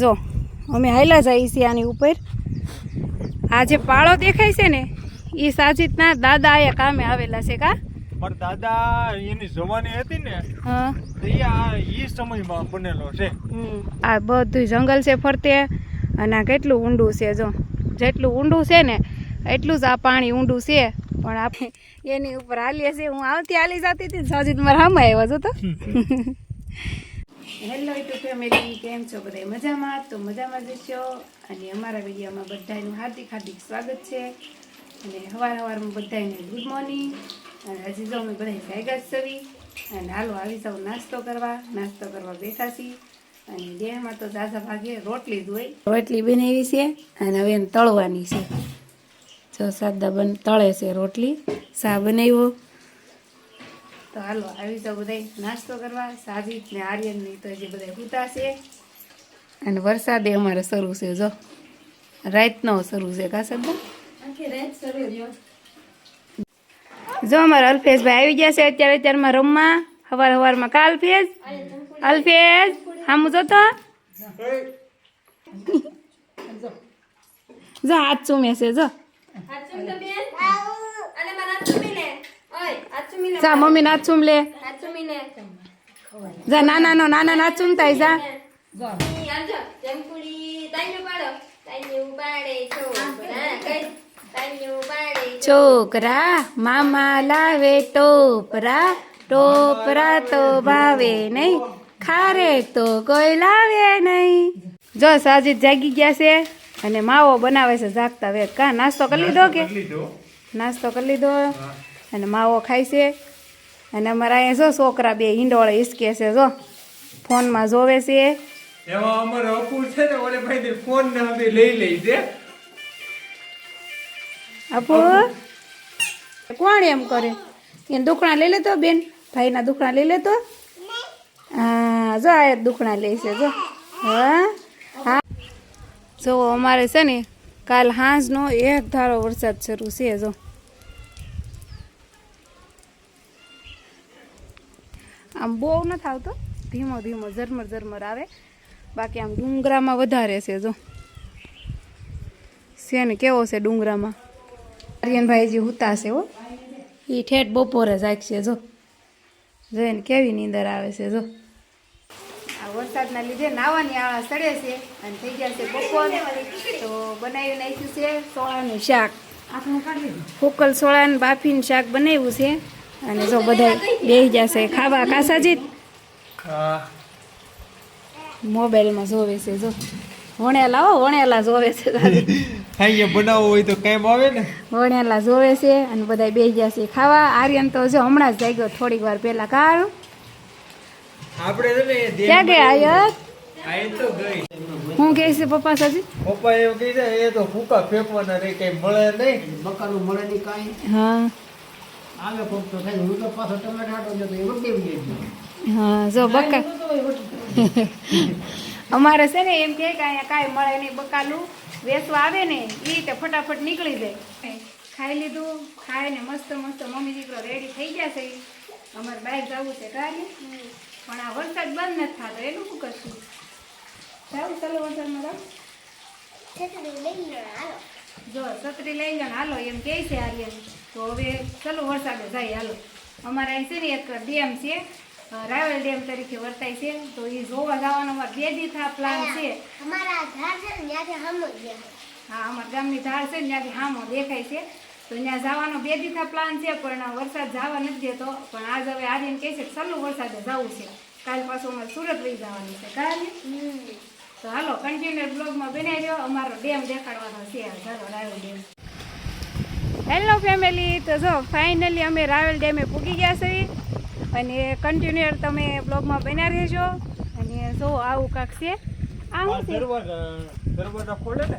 જો અમે હાલ્યા જઈએ છીએ આની ઉપર. આ જે પાળો દેખાય છે ને એ સાજીદના દાદા આયા કામે આવેલા છે. કા મારા દાદા એની જવાની હતી ને, હા, એ સમયમાં બનેલો છે. આ બધું જંગલ છે ફરતે, અને આ કેટલું ઊંડું છે. જો જેટલું ઊંડું છે ને એટલું જ આ પાણી ઊંડું છે. પણ આપણે એની ઉપર હાલીએ છીએ. હું આવતી હાલી જતી હતી, સાજીદ મારા હામાં આવ્યા છો તો. હેલો યુટ્યુબ ફેમિલી, કેમ છો બધા? મજામાં? તો મજામાં જશો. અને અમારા વિડીયોમાં બધાનું હાર્દિક હાર્દિક સ્વાગત છે. અને સવારમાં બધાને ગુડ મોર્નિંગ. અને હજી જો અમે બધા જાગ્યા જ સવી. અને હાલો આવી જાવ નાસ્તો કરવા બેઠા છીએ. અને દેહમાં તો ઝાઝા ભાગે રોટલી જ હોય. રોટલી બનાવી છે અને હવે એને તળવાની છે. જો સાદા તળે છે રોટલી. શા બનાવ્યો. તો હાલો આવી જાવ બધા નાસ્તો કરવા. સાજીદ ને આર્યનની તો હજી બધા સૂતા છે. અને વરસાદે અમારે શરૂ છે. જો રાતનો શરૂ છે. કા સદા જો અમારા અલ્ફેશભાઈ આવી ગયા છે અત્યારમાં રમવા. સવારમાં કા અલ્ફેશ હામું જોતો જો હાથ ચૂમે છે. જો જા મમ્મી નાચ ચૂમ લે. જા નાના નાચ ચૂમતા જા. છોકરા મામા લાવે ટોપરા, ટોપરા તો ભાવે નહીં, ખારે તો કોઈ લાવે નહીં. જો સાજીદ જાગી ગયા છે અને માવો બનાવે છે જાગતા વેત. કા નાસ્તો કરી લીધો કે? નાસ્તો કરી લીધો અને માવો ખાય છે. અને અમારા અહીંયા જો છોકરા બે હિંડોળે હિસકે છે. જો ફોનમાં જોવે છે. એમાં અમારે અપુ છે ને, ઓલે ભાઈ ફોન ને અમે લઈ લઈ છે. અપુ કોણ એમ કરે? એને દુખણા લઈ લેતો બેન, ભાઈના દુખણા લઈ લેતો. હા જો આ દુખણા લે છે. જો હા હા જો અમારે છે ને કાલ સાંજનો એક ધારો વરસાદ શરૂ છે. જો આમ બહુ નથી આવતો, ધીમો ધીમો ઝરમર ઝરમર આવે. બાકી આમ ડુંગરામાં વધારે છે. જો છે ને કેવો છે ડુંગરામાં. આર્યનભાઈ જે હુતા છે હો, એ ઠેઠ બપોરે જાગશે. જો જોઈને કેવી નીંદર આવે છે. જો આ વરસાદના લીધે નાવાની આળા સડે છે અને થઈ ગયા છે બપોર. તો બનાવી નાખ્યું છે સોળાનું શાક. ફૂકલ સોળાનું બાફીનું શાક બનાવ્યું છે. અને જો બધા બેસી જશે ખાવા. કાસાજીત મોબાઈલમાં જોવે છે. જો વણેલા જોવે છે. અહીંયા બનાવવો હોય તો કામ આવે ને. વણેલા જોવે છે અને બધા બેસી જશે ખાવા. આર્યન તો જો હમણાં જ જાગ્યો થોડીક વાર પહેલા. કાળ આપણે ક્યાં ગયા આયત? આઈ તો ગઈ. હું કહે છે પપ્પા સાજી? પપ્પા એવું કહે છે એ તો ફૂકા ફેંકવાના રે, કઈ મળે નહીં. બકાલું મળે નહીં કાંઈ. હા આવે કોક તો થાય. હું તો પાછો ટમેટાટો જતો એ વખતે એમ જઈ. હા જો બકા અમારે છે ને એમ કે અહીંયા કાંઈ મળે નહીં. બકાલું વેચવા આવે ને એ રીતે ફટાફટ નીકળી જાય. ખાઈ લીધું, ખાઈને મસ્ત મસ્ત મમ્મી દીકરો રેડી થઈ ગયા છે. અમારે બહાર જવું છે કાર્ય, પણ આ વરસાદ બંધ નથી થતો. એનું શું કરશું? જાવું ચાલો વરસાદમાં જાવ. જો છત્રી લઈ લો ને હાલો એમ કહે છે આર્યન. તો હવે ચાલો વરસાદે જાય હાલો. અમારે અહીં છે ને એક ડેમ છે, રાવલ ડેમ તરીકે વર્તાય છે. તો એ જોવા જવાનો અમારે 2 દિવસના પ્લાન છે. હા અમારા ગામની ધાર છે ને ત્યાંથી હામો દેખાય છે. તો ત્યાં જવાનો 2 દિવસના પ્લાન છે, પણ વરસાદ જવા નથી દેતો. પણ આજ હવે આર્યન કહે છે કે ચાલો વરસાદે જવું છે. કાલ પાછું અમારે સુરત લઈ જવાનું છે. કાલે તો હાલો કન્ટિન્યુ બ્લોગમાં બનાવી દો. અમારો ડેમ દેખાડવાનો છે. ચાલો રાવલ ડેમ. હેલો ફેમિલી, તો જો ફાઇનલી અમે રાવલ ડેમે પૂગી ગયા છીએ. અને કન્ટિન્યુ તમે બ્લોગમાં બનાવી રહેજો. અને જો આવું કાંક છે. આ શું છે? દરવાજા ખોલે ને,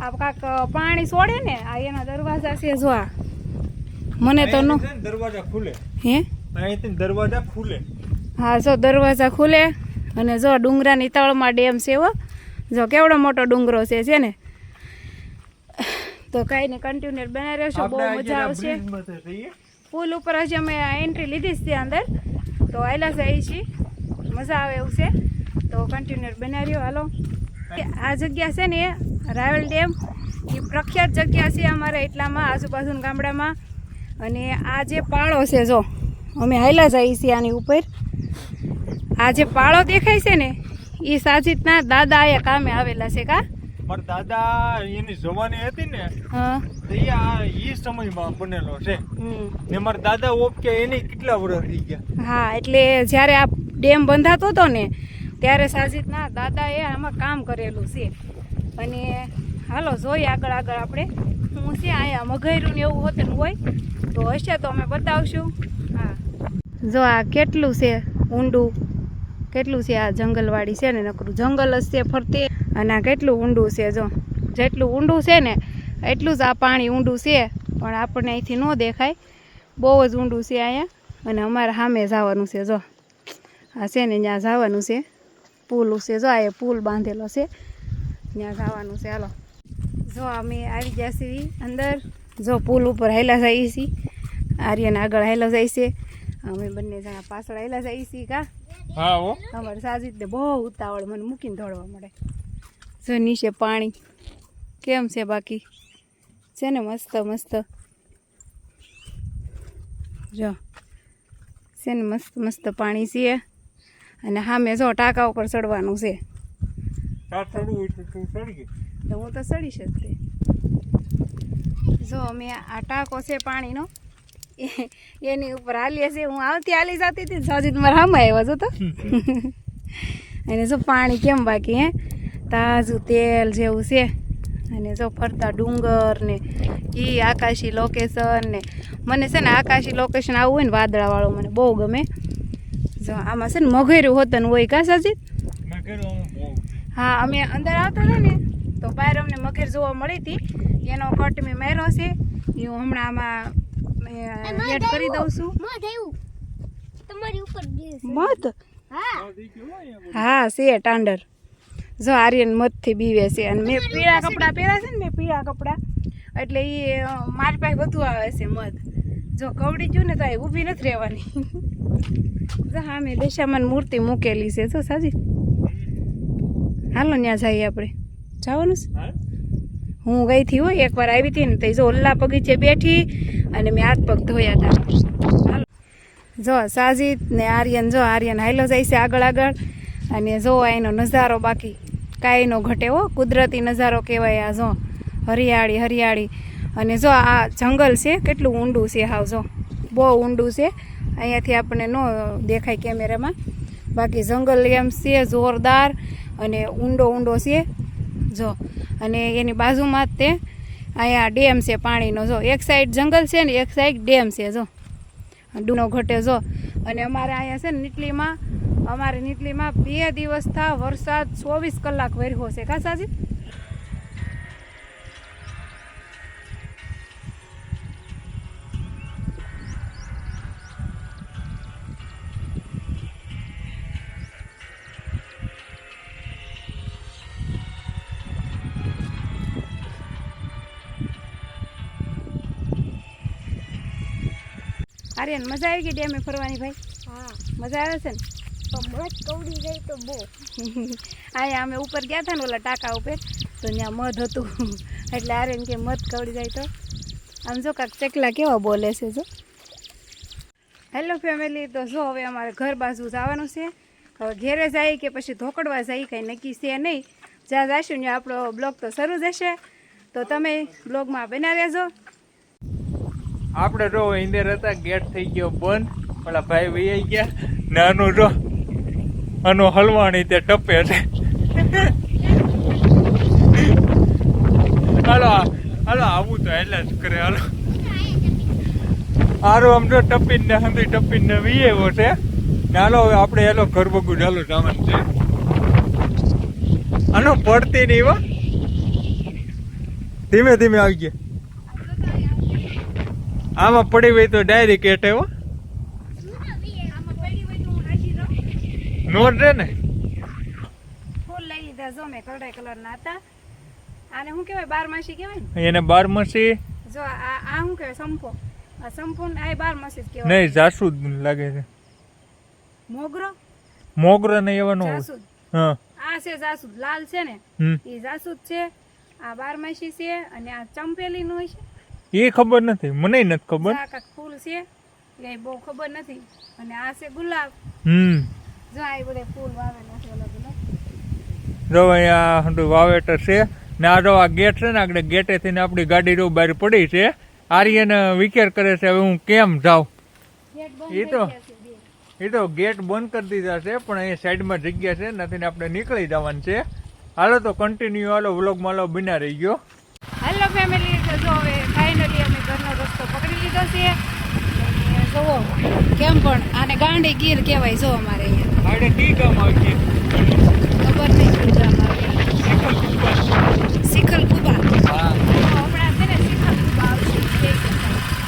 આ કાંક પાણી છોડે ને, આ એના દરવાજા છે. જો આ મને તો નો દરવાજા ખુલે. હે અહીંથી દરવાજા ખુલે. હા જો દરવાજા ખુલે. અને જો ડુંગરાની તળમાં ડેમ છે. હો જો કેવડો મોટો ડુંગરો છે ને. તો કાંઈ નહીં કન્ટિન્યુ બનાવી રહેશો. બહુ મજા આવશે. પુલ ઉપર હજી અમે એન્ટ્રી લીધી છે અંદર. તો આયલા જઈએ છીએ, મજા આવે એવું છે. તો કન્ટિન્યુ બનાવી રહ્યો. હાલો આ જગ્યા છે ને રાવલ ડેમ એ પ્રખ્યાત જગ્યા છે અમારે એટલામાં આજુબાજુના ગામડામાં. અને આ જે પાળો છે જો અમે હાલ્યા જઈએ છીએ આની ઉપર. આ જે પાળો દેખાય છે ને એ સાજીદના દાદા અહીંયા કામે આવેલા છે કા? મારા દાદા એની જવાની હતી ને હા એ સમયમાં બનેલો છે ને મારા દાદા ઓપકે એની કેટલા વર્ષ થઈ ગયા. હા એટલે જ્યારે આ ડેમ બંધાતો હતો ને ત્યારે સાજીદના દાદાએ આમાં કામ કરેલું છે. અને હાલો જોઈએ આગળ આગળ આપણે હું છે અહીંયા મગયરું ને એવું હોતું હોય તો હશે તો અમે બતાવશું. હા જો આ કેટલું છે ઊંડું, કેટલું છે આ જંગલવાડી છે ને નકરું જંગલ જ છે ફરતે. અને આ કેટલું ઊંડું છે જો જેટલું ઊંડું છે ને એટલું જ આ પાણી ઊંડું છે પણ આપણને અહીંથી ન દેખાય. બહુ જ ઊંડું છે અહીંયા. અને અમારે સામે જવાનું છે જો આ છે ને ત્યાં જવાનું છે પુલ છે જો આ પુલ બાંધેલો છે ત્યાં જવાનું છે. હાલો જો અમે આવી ગયા છીએ અંદર. જો પુલ ઉપર હાલ્યા જઈએ છીએ, આર્યન આગળ હાલ્યો જાય છે, અમે બંને જણા પાછળ હાલ્યા જઈએ છીએ કા? હા હો અમારે સાજીદને બહુ ઉતાવળ, મને મૂકીને દોડવા મળે. જો નીચે પાણી કેમ છે બાકી છે ને મસ્ત મસ્ત જો છે ને મસ્ત મસ્ત પાણી છે. અને સામે જો ટાંકા ઉપર ચડવાનું છે તો હું તો ચડીશ જ તે. જો અમે આ ટાંકો છે પાણીનો એની ઉપર હાલીએ છીએ. હું આવતી હાલી જતી હતી સાજીદ મારા સામે આવ્યો છો તો. અને જો પાણી કેમ બાકી હે તાજું તેલ જેવું છે. અને જો ફરતા ડુંગર ને એ આકાશી લોકેશન ને મને છે ને આકાશી લોકેશન આવું હોય ને વાદળાવાળું મને બહુ ગમે. જો આમાં છે ને મગેરું હોતન હોય કા સાજીદ? હા અમે અંદર આવતા હતા ને તો બહાર અમને મગેર જોવા મળી હતી. એનો કટ મેં માર્યો છે એ હું હમણાં આમાં એડ કરી દઉં છું. મધ હા છે ટાંડર. જો આર્યન મધથી બીવે છે. અને મેં પીળા કપડાં પહેર્યા છે ને, મેં પીળા કપડાં એટલે એ મારી પાસે બધું આવે છે મધ. જો કવડી ગયું ને તો એ ઊભી નથી રહેવાની. જો હા મેં દશામાની મૂર્તિ મૂકેલી છે જો સાજી. હાલો ત્યાં જઈએ આપણે. જવાનું છે? હું ગઈ હતી હોય એકવાર આવી હતી ને તો જો ઓલ્લા બગીચે બેઠી અને મેં હાથ પગ ધોયા હતા. જો સાજીદ ને આર્યન, જો આર્યન હાલો જાય છે આગળ આગળ. અને જો એનો નજારો બાકી કાંઈ નો ઘટે હો, કુદરતી નજારો કહેવાય. આ જો હરિયાળી હરિયાળી. અને જો આ જંગલ છે કેટલું ઊંડું છે હાવ, જો બહુ ઊંડું છે. અહીંયાથી આપણને ન દેખાય કેમેરામાં, બાકી જંગલ એમ છે જોરદાર અને ઊંડો ઊંડો છે જો. અને એની બાજુમાં જ તે અહીંયા ડેમ છે પાણીનો. જો એક સાઈડ જંગલ છે ને એક સાઈડ ડેમ છે જો ડૂનો ઘટે જો. અને અમારે અહીંયા છે ને નીટલીમાં, અમારે નીટલીમાં 2 દિવસ થા વરસાદ 24 કલાક વર્યો છે કા સાજી? આર્યન મજા આવી ગઈ ડેમે ફરવાની ભાઈ? હા મજા આવે છે ને? તો મધ કવડી જાય તો બહુ. અહીંયા અમે ઉપર ગયા હતા ને ઓલા ટાંકા ઉપર તો ત્યાં મધ હતું એટલે આર્યન કે મધ કવડી જાય તો. આમ જો કાંક ચકલા કેવા બોલે છે જો. હેલો ફેમિલી, તો જો હવે અમારે ઘર બાજુ જવાનું છે. હવે ઘેરે જાય કે પછી ધોકડવા જાય કંઈ નક્કી છે નહીં. જ્યાં જઈશું ત્યાં આપણો બ્લોગ તો શરૂ જ હશે, તો તમે બ્લોગમાં બના રહેજો. આપણે જો અંદર હતા, ગેટ થઈ ગયો બંધ. પેલા ભાઈ વહી ગયા ને આનું જો આનું હલવાણી તે ટપે છે. હાલો હાલો આવું તો એટલે જ કરે. હાલો આરો આમ જો ટપીને હંધી ટપીને વી આવ્યો છે ને. હાલો હવે આપણે એલો ઘર બગું ચાલો જવાનું છે. આનો પડતી નહીં હો, ધીમે ધીમે આવી ગયા. આમાં પડી હોય તો ડાયરેક્ટ એટ આવ્યો નોટ રે ને. ફૂલ લઈ લીધા જો મેં કલર કલરના હતા. આને શું કહેવાય? બારમાસી કહેવાય ને? એને બારમાસી જો આ શું કહેવાય? સંપો. આ સંપૂર્ણ આ બારમાસી જ કહેવાય. નહીં, જાસૂદ લાગે છે. મોગરો મોગરો ને એવાનો. જાસૂદ. હા આ આ છે જાસૂદ લાલ છે ને હમ એ જાસૂદ છે, આ બારમાસી છે, અને આ ચંપેલી નું હોય છે, એ ખબર નથી, મને નથી ખબર. આ કાંઈક ફૂલ છે એ બહુ ખબર નથી, અને આ છે ગુલાબ. હમ જો આ બધા ફૂલ વાવેલા છે અલગ અલગ. જો અહીંયા હંડું વાવેતર છે ને આ જો આ ગેટ છે ને આગળ ગેટે થઈને આપણી ગાડી જો બહાર પડી છે. આર્યન વિચાર કરે છે હવે હું કેમ જાઉં. ગેટ બંધ એ થઈ તો ગયા છે બે. એ તો ગેટ બંધ કરી દીધા છે પણ અહીંયા સાઈડમાં જગ્યા છે નથી ને આપણે નીકળી જવાનું છે. હાલો તો કન્ટિન્યુ હાલો વ્લોગમાં હાલો બિના રહી ગયો. હેલો ફેમિલી, તો જો હવે ફાઇનલી અમે ઘરનો રસ્તો પકડી લીધો છે. અને જુઓ કેમ પણ આને ગાંડી ગીર કહેવાય. જો અમારે અહીંયા આપણે કી કામ આવી છે ખબર નહીં શું ગામ આવે. શિખલ કુબા. હા